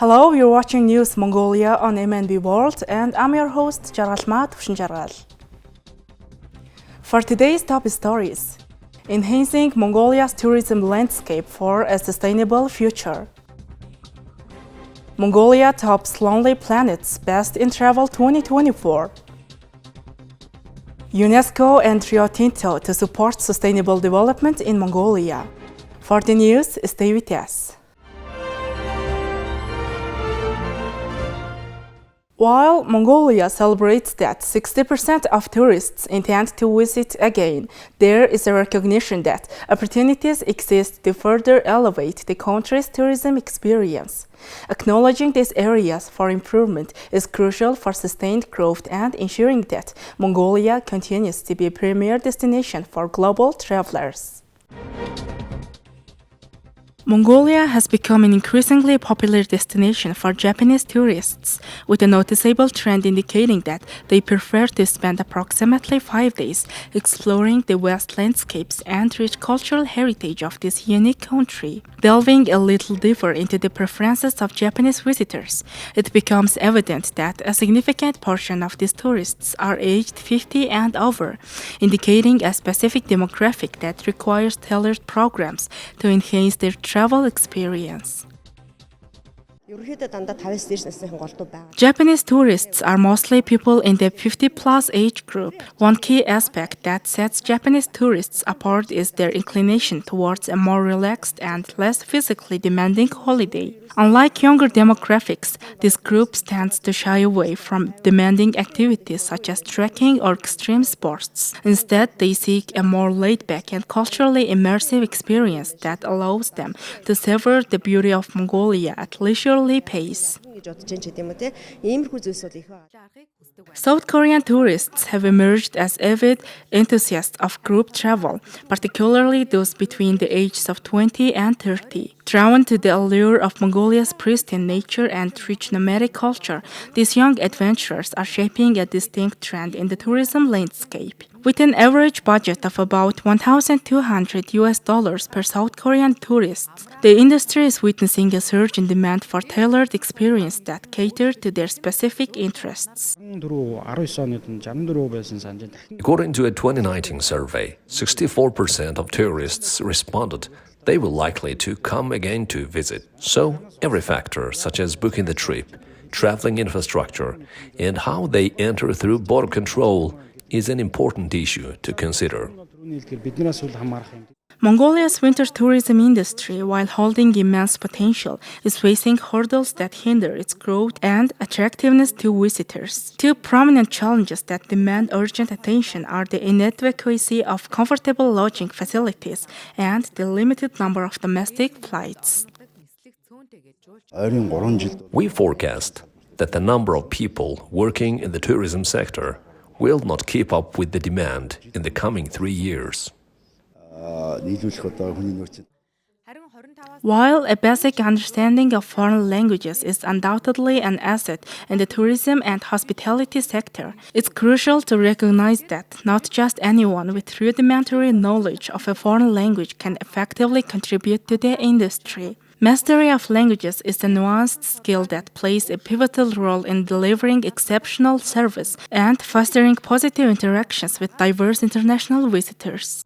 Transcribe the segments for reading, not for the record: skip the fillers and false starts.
Hello, you're watching News Mongolia on MNB World, and I'm your host, Jargalma Tufshinjargal. For today's top stories, enhancing Mongolia's tourism landscape for a sustainable future. Mongolia tops Lonely Planet's Best in Travel 2024. UNESCO and Tinto to support sustainable development in Mongolia. For the news, stay with us. While Mongolia celebrates that 60% of tourists intend to visit again, there is a recognition that opportunities exist to further elevate the country's tourism experience. Acknowledging these areas for improvement is crucial for sustained growth and ensuring that Mongolia continues to be a premier destination for global travelers. Mongolia has become an increasingly popular destination for Japanese tourists, with a noticeable trend indicating that they prefer to spend approximately 5 days exploring the vast landscapes and rich cultural heritage of this unique country. Delving a little deeper into the preferences of Japanese visitors, it becomes evident that a significant portion of these tourists are aged 50 and over, indicating a specific demographic that requires tailored programs to enhance their travel experience. Japanese tourists are mostly people in the 50-plus age group. One key aspect that sets Japanese tourists apart is their inclination towards a more relaxed and less physically demanding holiday. Unlike younger demographics, this group tends to shy away from demanding activities such as trekking or extreme sports. Instead, they seek a more laid-back and culturally immersive experience that allows them to savor the beauty of Mongolia at leisurely pace. South Korean tourists have emerged as avid enthusiasts of group travel, particularly those between the ages of 20 and 30. Drawn to the allure of Mongolia's pristine nature and rich nomadic culture, these young adventurers are shaping a distinct trend in the tourism landscape. With an average budget of about $1,200 per South Korean tourist, the industry is witnessing a surge in demand for tailored experiences that cater to their specific interests. According to a 2019 survey, 64% of tourists responded they were likely to come again to visit. So, every factor, such as booking the trip, traveling infrastructure, and how they enter through border control, is an important issue to consider. Mongolia's winter tourism industry, while holding immense potential, is facing hurdles that hinder its growth and attractiveness to visitors. Two prominent challenges that demand urgent attention are the inadequacy of comfortable lodging facilities and the limited number of domestic flights. We forecast that the number of people working in the tourism sector will not keep up with the demand in the coming 3 years. While a basic understanding of foreign languages is undoubtedly an asset in the tourism and hospitality sector, it's crucial to recognize that not just anyone with rudimentary knowledge of a foreign language can effectively contribute to the industry. Mastery of languages is a nuanced skill that plays a pivotal role in delivering exceptional service and fostering positive interactions with diverse international visitors.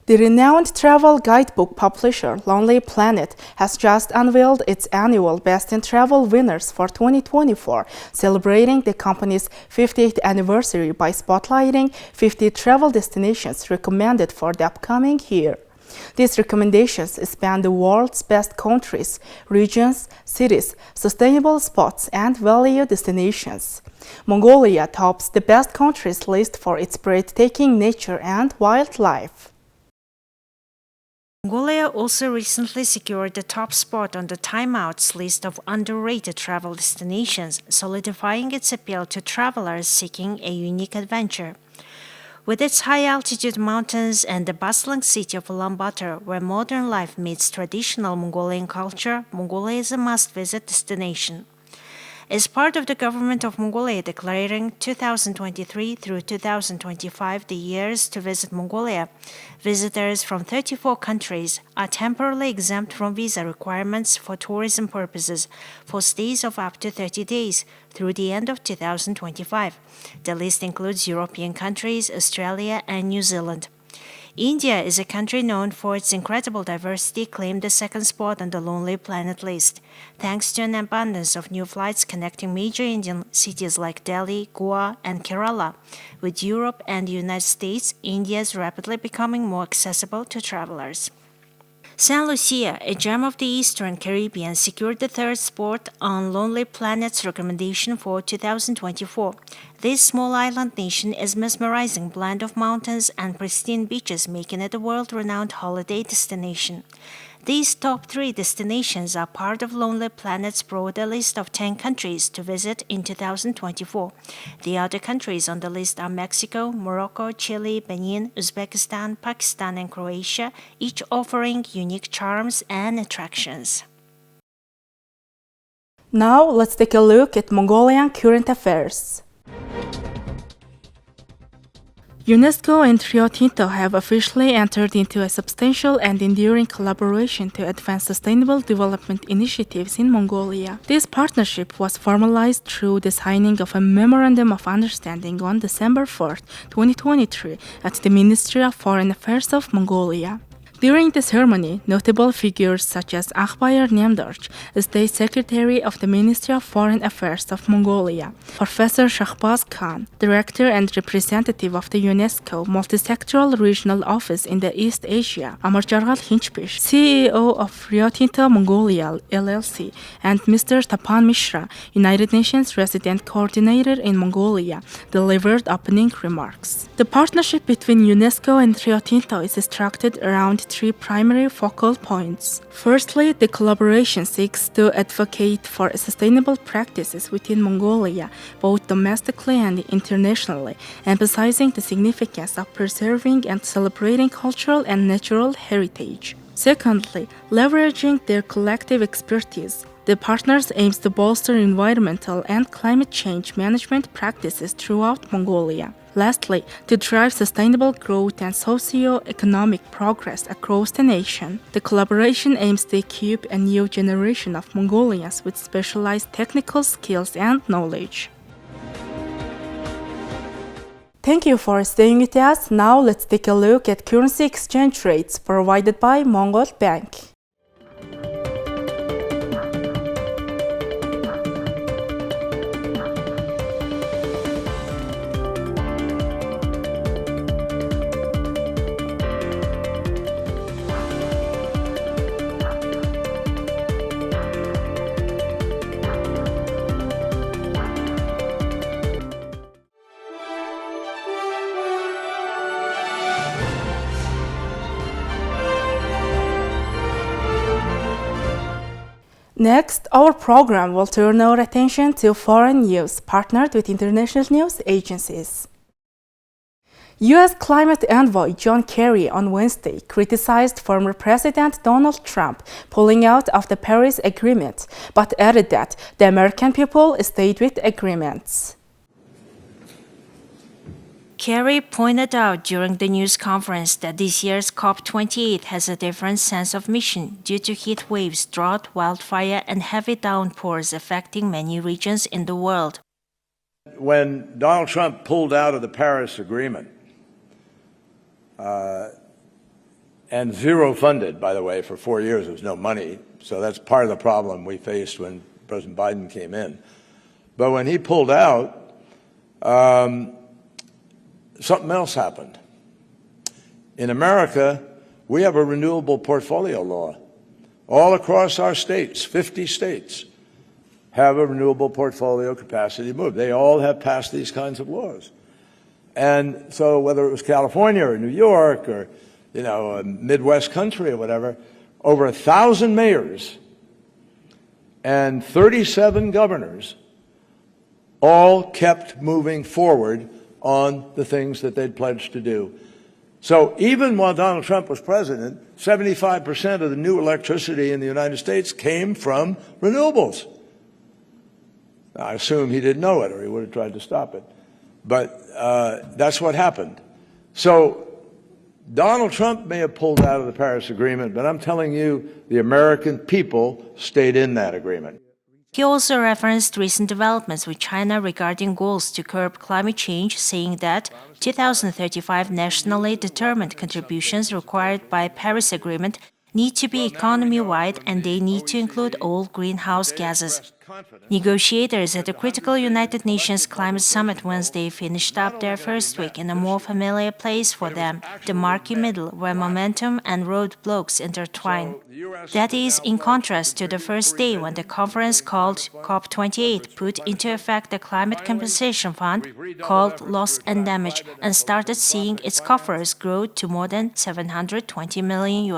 The renowned travel guidebook publisher Lonely Planet has just unveiled its annual Best in Travel winners for 2024, celebrating the company's 50th anniversary by spotlighting 50 travel destinations recommended for the upcoming year. These recommendations span the world's best countries, regions, cities, sustainable spots, and value destinations. Mongolia tops the best countries list for its breathtaking nature and wildlife. Mongolia also recently secured the top spot on the Time Out's list of underrated travel destinations, solidifying its appeal to travelers seeking a unique adventure. With its high-altitude mountains and the bustling city of Ulaanbaatar, where modern life meets traditional Mongolian culture, Mongolia is a must-visit destination. As part of the government of Mongolia declaring 2023 through 2025 the years to visit Mongolia, visitors from 34 countries are temporarily exempt from visa requirements for tourism purposes for stays of up to 30 days through the end of 2025. The list includes European countries, Australia, and New Zealand. India is a country known for its incredible diversity, claimed the second spot on the Lonely Planet list. Thanks to an abundance of new flights connecting major Indian cities like Delhi, Goa, and Kerala with Europe and the United States, India is rapidly becoming more accessible to travelers. St. Lucia, a gem of the Eastern Caribbean, secured the third spot on Lonely Planet's recommendation for 2024. This small island nation is a mesmerizing blend of mountains and pristine beaches, making it a world-renowned holiday destination. These top 3 destinations are part of Lonely Planet's broader list of 10 countries to visit in 2024. The other countries on the list are Mexico, Morocco, Chile, Benin, Uzbekistan, Pakistan, and Croatia, each offering unique charms and attractions. Now let's take a look at Mongolian current affairs. UNESCO and Rio Tinto have officially entered into a substantial and enduring collaboration to advance sustainable development initiatives in Mongolia. This partnership was formalized through the signing of a Memorandum of Understanding on December 4, 2023, at the Ministry of Foreign Affairs of Mongolia. During the ceremony, notable figures such as Akhbayar Nemdorj, State Secretary of the Ministry of Foreign Affairs of Mongolia, Professor Shahbaz Khan, Director and Representative of the UNESCO Multisectoral Regional Office in the East Asia, Amarjargal Hinchpish, CEO of Rio Tinto Mongolia LLC, and Mr. Tapan Mishra, United Nations Resident Coordinator in Mongolia, delivered opening remarks. The partnership between UNESCO and Rio Tinto is structured around 3 primary focal points. Firstly, the collaboration seeks to advocate for sustainable practices within Mongolia, both domestically and internationally, emphasizing the significance of preserving and celebrating cultural and natural heritage. Secondly, leveraging their collective expertise, the partners aims to bolster environmental and climate change management practices throughout Mongolia. Lastly, to drive sustainable growth and socio-economic progress across the nation, the collaboration aims to equip a new generation of Mongolians with specialized technical skills and knowledge. Thank you for staying with us. Now let's take a look at currency exchange rates provided by Mongol Bank. Next, our program will turn our attention to foreign news partnered with international news agencies. U.S. climate envoy John Kerry on Wednesday criticized former President Donald Trump pulling out of the Paris Agreement, but added that the American people stayed with agreements. Kerry pointed out during the news conference that this year's COP28 has a different sense of mission due to heat waves, drought, wildfire, and heavy downpours affecting many regions in the world. When Donald Trump pulled out of the Paris Agreement, and zero funded, by the way, for 4 years, there was no money, so that's part of the problem we faced when President Biden came in. But when he pulled out, something else happened. In America, we have a renewable portfolio law. All across our states, 50 states, have a renewable portfolio capacity move. They all have passed these kinds of laws. And so whether it was California or New York or, a Midwest country or whatever, over 1,000 mayors and 37 governors all kept moving forward on the things that they'd pledged to do. So even while Donald Trump was president, 75% of the new electricity in the United States came from renewables. I assume he didn't know it or he would have tried to stop it. But that's what happened. So Donald Trump may have pulled out of the Paris Agreement, but I'm telling you, the American people stayed in that agreement. He also referenced recent developments with China regarding goals to curb climate change, saying that 2035 nationally determined contributions required by Paris Agreement need to be economy-wide and they need to include all greenhouse gases. Negotiators at the critical United Nations Climate Summit Wednesday finished up their first week in a more familiar place for them, the murky middle, where momentum and roadblocks intertwine. That is in contrast to the first day when the conference called COP28 put into effect the Climate Compensation Fund, called Loss and Damage, and started seeing its coffers grow to more than $720 million.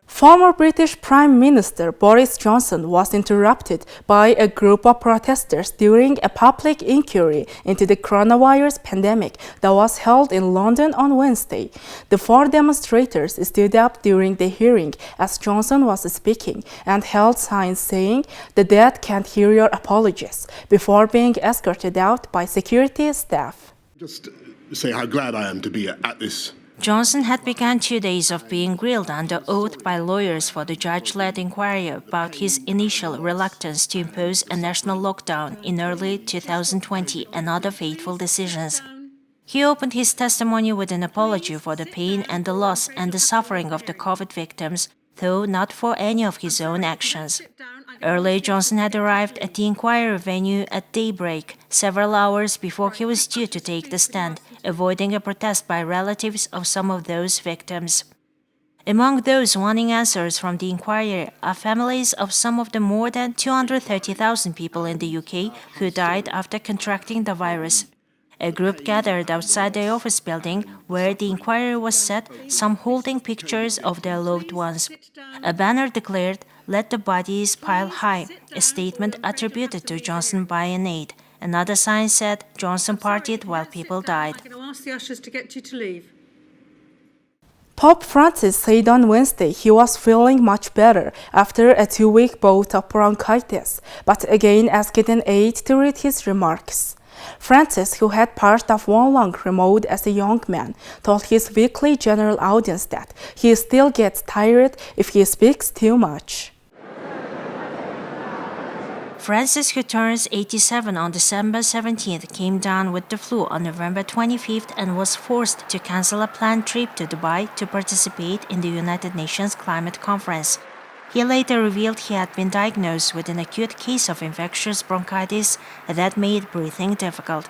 Former British Prime Minister Boris Johnson was interrupted by a group of protesters during a public inquiry into the coronavirus pandemic that was held in London on Wednesday. The four demonstrators stood up during the hearing as Johnson was speaking and held signs saying the dead can't hear your apologies before being escorted out by security staff. Just say how glad I am to be at this. Johnson had begun 2 days of being grilled under oath by lawyers for the judge-led inquiry about his initial reluctance to impose a national lockdown in early 2020 and other fateful decisions. He opened his testimony with an apology for the pain and the loss and the suffering of the COVID victims, though not for any of his own actions. Earlier, Johnson had arrived at the inquiry venue at daybreak, several hours before he was due to take the stand, avoiding a protest by relatives of some of those victims. Among those wanting answers from the inquiry are families of some of the more than 230,000 people in the UK who died after contracting the virus. A group gathered outside the office building where the inquiry was set, some holding pictures of their loved ones. A banner declared, "Let the bodies pile high," a statement attributed to Johnson by an aide. Another sign said, "Johnson partied while people died." I'm going to ask the ushers to get you to leave. Pope Francis said on Wednesday he was feeling much better after a 2-week bout of bronchitis, but again asked an aide to read his remarks. Francis, who had part of one lung removed as a young man, told his weekly general audience that he still gets tired if he speaks too much. Francis, who turns 87 on December 17th, came down with the flu on November 25th and was forced to cancel a planned trip to Dubai to participate in the United Nations Climate Conference. He later revealed he had been diagnosed with an acute case of infectious bronchitis that made breathing difficult.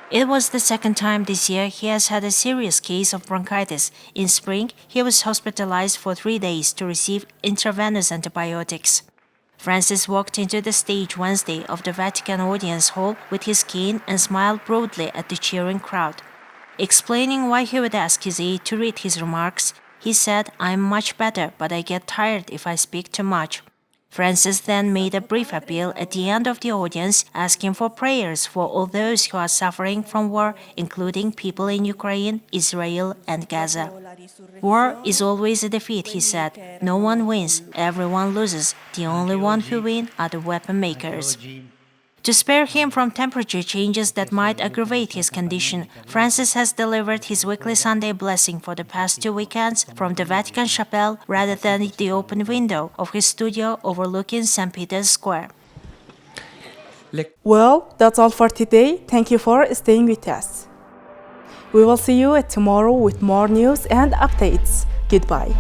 It was the second time this year he has had a serious case of bronchitis. In spring, he was hospitalized for 3 days to receive intravenous antibiotics. Francis walked into the stage Wednesday of the Vatican audience hall with his cane and smiled broadly at the cheering crowd. Explaining why he would ask his aide to read his remarks, he said, "I'm much better, but I get tired if I speak too much." Francis then made a brief appeal at the end of the audience, asking for prayers for all those who are suffering from war, including people in Ukraine, Israel, and Gaza. "War is always a defeat," he said. "No one wins, everyone loses. The only one who wins are the weapon makers." To spare him from temperature changes that might aggravate his condition, Francis has delivered his weekly Sunday blessing for the past 2 weekends from the Vatican chapel rather than the open window of his studio overlooking St. Peter's Square. Well, that's all for today. Thank you for staying with us. We will see you tomorrow with more news and updates. Goodbye.